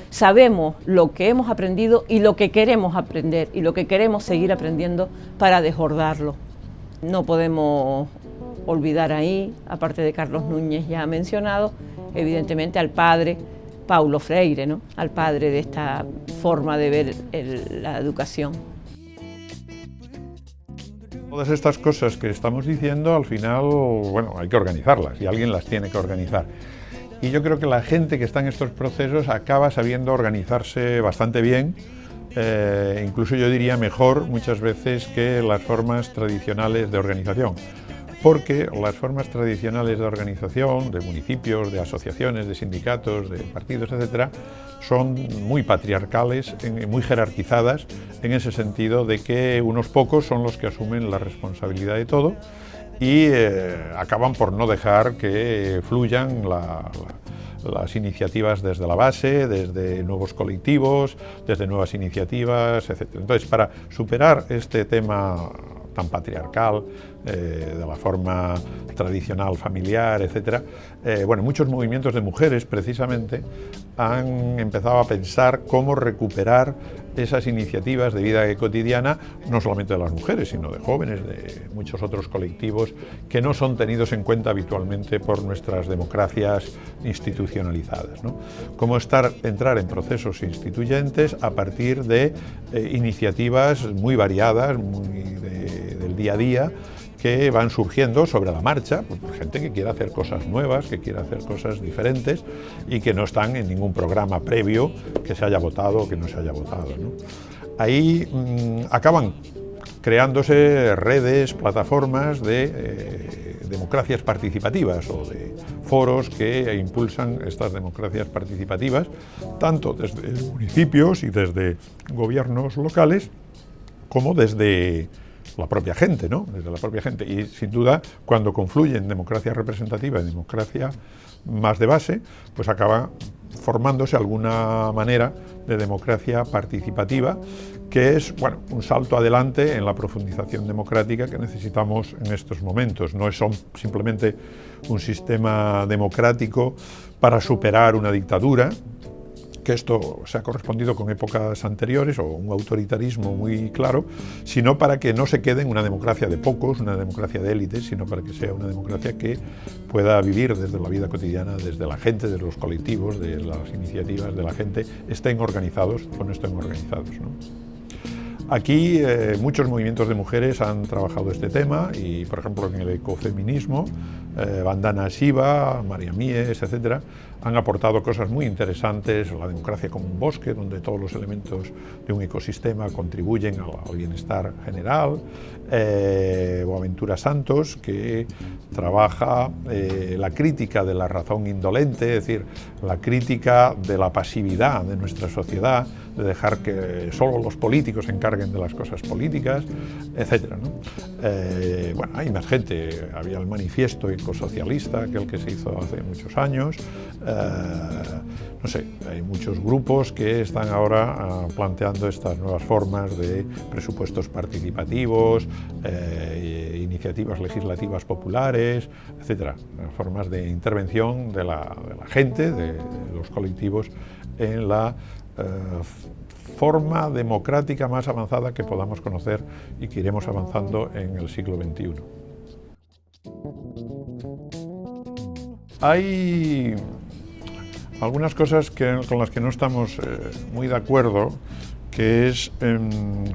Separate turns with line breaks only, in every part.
sabemos lo que hemos aprendido y lo que queremos aprender y lo que queremos seguir aprendiendo para desbordarlo. No podemos olvidar ahí, aparte de Carlos Núñez ya mencionado, evidentemente al padre Paulo Freire, ¿no? Al padre de esta forma de ver la educación.
Todas estas cosas que estamos diciendo, al final, bueno, hay que organizarlas y alguien las tiene que organizar. Y yo creo que la gente que está en estos procesos acaba sabiendo organizarse bastante bien, incluso yo diría mejor muchas veces que las formas tradicionales de organización. Porque las formas tradicionales de organización, de municipios, de asociaciones, de sindicatos, de partidos, etcétera, son muy patriarcales, muy jerarquizadas, en ese sentido de que unos pocos son los que asumen la responsabilidad de todo y acaban por no dejar que fluyan las iniciativas desde la base, desde nuevos colectivos, desde nuevas iniciativas, etc. Entonces, para superar este tema tan patriarcal, de la forma tradicional, familiar, etc., bueno, muchos movimientos de mujeres, precisamente, han empezado a pensar cómo recuperar esas iniciativas de vida cotidiana, no solamente de las mujeres, sino de jóvenes, de muchos otros colectivos que no son tenidos en cuenta habitualmente por nuestras democracias institucionalizadas, ¿no? Cómo entrar en procesos instituyentes a partir de iniciativas muy variadas, del día a día, que van surgiendo sobre la marcha, por gente que quiere hacer cosas nuevas, que quiere hacer cosas diferentes y que no están en ningún programa previo que se haya votado o que no se haya votado, ¿no? Ahí acaban creándose redes, plataformas de democracias participativas o de foros que impulsan estas democracias participativas, tanto desde municipios y desde gobiernos locales como desde la propia gente, ¿no? Desde la propia gente. Y sin duda, cuando confluyen democracia representativa y democracia más de base, pues acaba formándose alguna manera de democracia participativa que es, bueno, un salto adelante en la profundización democrática que necesitamos en estos momentos. No es simplemente un sistema democrático para superar una dictadura, que esto se ha correspondido con épocas anteriores o un autoritarismo muy claro, sino para que no se quede en una democracia de pocos, una democracia de élites, sino para que sea una democracia que pueda vivir desde la vida cotidiana, desde la gente, desde los colectivos, de las iniciativas de la gente, estén organizados o no estén organizados, ¿no? Aquí muchos movimientos de mujeres han trabajado este tema y, por ejemplo, en el ecofeminismo, Vandana Shiva, María Mies, etcétera, han aportado cosas muy interesantes, la democracia como un bosque, donde todos los elementos de un ecosistema contribuyen al bienestar general, Boaventura Santos, que trabaja la crítica de la razón indolente, es decir, la crítica de la pasividad de nuestra sociedad, de dejar que solo los políticos se encarguen de las cosas políticas, etcétera, ¿no? Bueno, hay más gente, había el manifiesto ecosocialista, aquel que se hizo hace muchos años, no sé, hay muchos grupos que están ahora planteando estas nuevas formas de presupuestos participativos, iniciativas legislativas populares, etcétera, formas de intervención de la gente, de los colectivos en la forma democrática más avanzada que podamos conocer y que iremos avanzando en el siglo XXI. Hay algunas cosas con las que no estamos muy de acuerdo, que es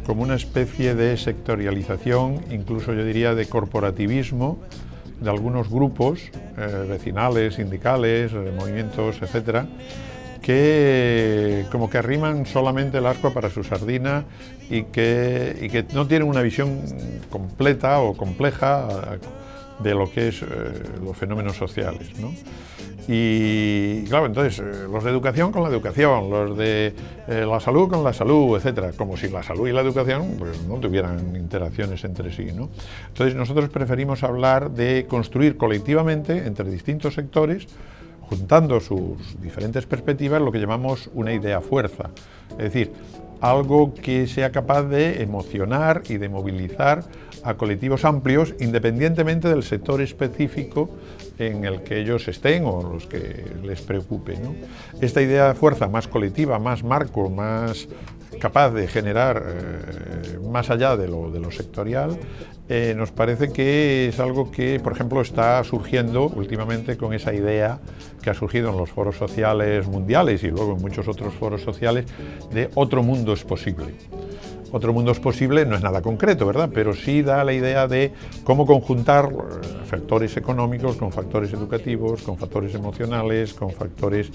como una especie de sectorialización, incluso yo diría de corporativismo, de algunos grupos vecinales, sindicales, movimientos, etcétera, que como que arriman solamente el ascua para su sardina y que no tienen una visión completa o compleja de lo que es los fenómenos sociales, ¿no? Y claro, entonces los de educación con la educación, los de la salud con la salud, etcétera, como si la salud y la educación pues no tuvieran interacciones entre sí, ¿no? Entonces nosotros preferimos hablar de construir colectivamente entre distintos sectores, juntando sus diferentes perspectivas, lo que llamamos una idea fuerza, es decir, algo que sea capaz de emocionar y de movilizar a colectivos amplios, independientemente del sector específico en el que ellos estén o los que les preocupe, ¿no? Esta idea de fuerza más colectiva, más marco, más capaz de generar más allá de lo sectorial, nos parece que es algo que, por ejemplo, está surgiendo últimamente con esa idea que ha surgido en los foros sociales mundiales y luego en muchos otros foros sociales de otro mundo es posible. Otro mundo es posible no es nada concreto, ¿verdad? Pero sí da la idea de cómo conjuntar factores económicos con factores educativos, con factores emocionales, con factores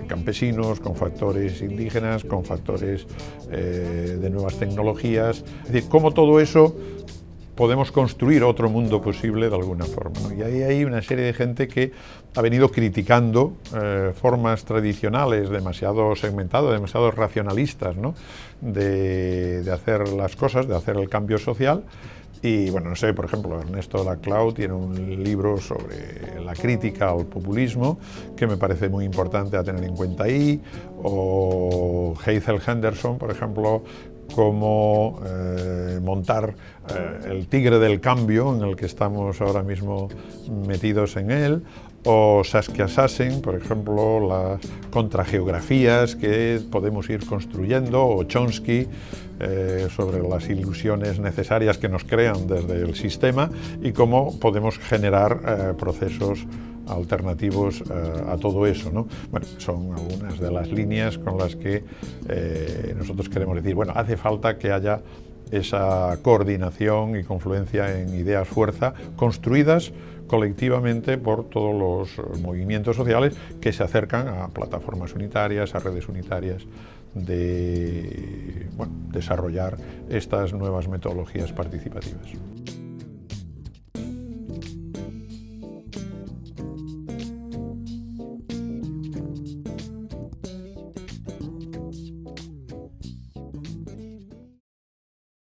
campesinos, con factores indígenas, con factores de nuevas tecnologías. Es decir, cómo todo eso podemos construir otro mundo posible de alguna forma, ¿no? Y ahí hay una serie de gente que ha venido criticando formas tradicionales demasiado segmentadas, demasiado racionalistas, ¿no? de hacer las cosas, de hacer el cambio social. Y bueno, no sé, por ejemplo, Ernesto Laclau tiene un libro sobre la crítica al populismo que me parece muy importante a tener en cuenta ahí, o Hazel Henderson, por ejemplo, cómo montar el tigre del cambio en el que estamos ahora mismo metidos en él, o Saskia Sassen, por ejemplo, las contrageografías que podemos ir construyendo, o Chomsky sobre las ilusiones necesarias que nos crean desde el sistema y cómo podemos generar procesos alternativos a todo eso, ¿no? Bueno, son algunas de las líneas con las que nosotros queremos decir, bueno, hace falta que haya esa coordinación y confluencia en ideas fuerza construidas colectivamente por todos los movimientos sociales que se acercan a plataformas unitarias, a redes unitarias de desarrollar estas nuevas metodologías participativas.